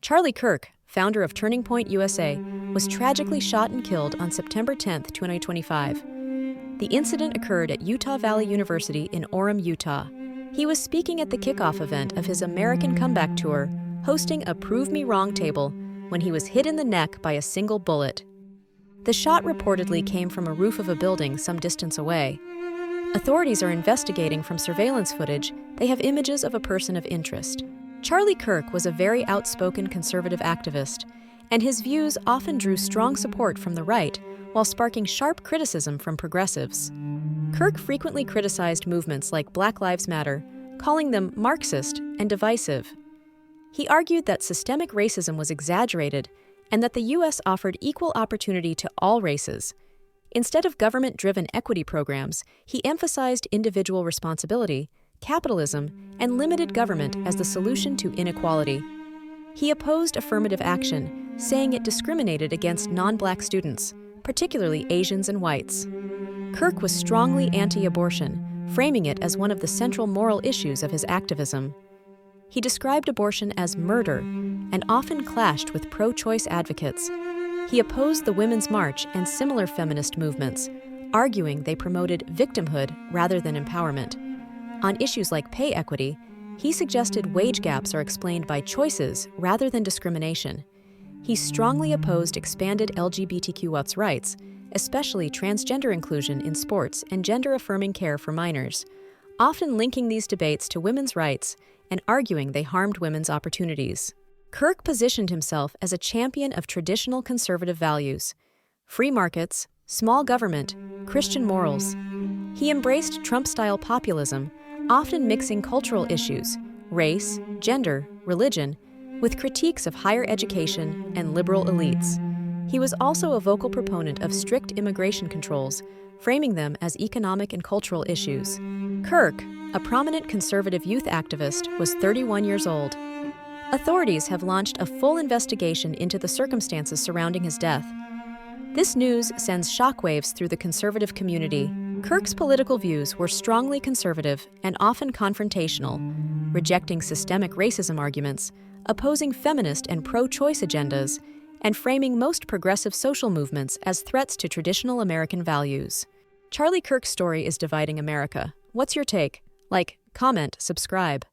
Charlie Kirk, founder of Turning Point USA, was tragically shot and killed on September 10, 2025. The incident occurred at Utah Valley University in Orem, Utah. He was speaking at the kickoff event of his American Comeback Tour, hosting a Prove Me Wrong table, when he was hit in the neck by a single bullet. The shot reportedly came from a roof of a building some distance away. Authorities are investigating from surveillance footage. They have images of a person of interest. Charlie Kirk was a very outspoken conservative activist, and his views often drew strong support from the right while sparking sharp criticism from progressives. Kirk frequently criticized movements like Black Lives Matter, calling them Marxist and divisive. He argued that systemic racism was exaggerated and that the U.S. offered equal opportunity to all races. Instead of government-driven equity programs, he emphasized individual responsibility, capitalism, and limited government as the solution to inequality. He opposed affirmative action, saying it discriminated against non-Black students, particularly Asians and whites. Kirk was strongly anti-abortion, framing it as one of the central moral issues of his activism. He described abortion as murder and often clashed with pro-choice advocates. He opposed the Women's March and similar feminist movements, arguing they promoted victimhood rather than empowerment. On issues like pay equity, he suggested wage gaps are explained by choices rather than discrimination. He strongly opposed expanded LGBTQ rights, especially transgender inclusion in sports and gender-affirming care for minors, often linking these debates to women's rights and arguing they harmed women's opportunities. Kirk positioned himself as a champion of traditional conservative values: free markets, small government, Christian morals. He embraced Trump-style populism, often mixing cultural issues, race, gender, religion, with critiques of higher education and liberal elites. He was also a vocal proponent of strict immigration controls, framing them as economic and cultural issues. Kirk, a prominent conservative youth activist, was 31 years old. Authorities have launched a full investigation into the circumstances surrounding his death. This news sends shockwaves through the conservative community. Kirk's political views were strongly conservative and often confrontational, rejecting systemic racism arguments, opposing feminist and pro-choice agendas, and framing most progressive social movements as threats to traditional American values. Charlie Kirk's story is dividing America. What's your take? Like, comment, subscribe.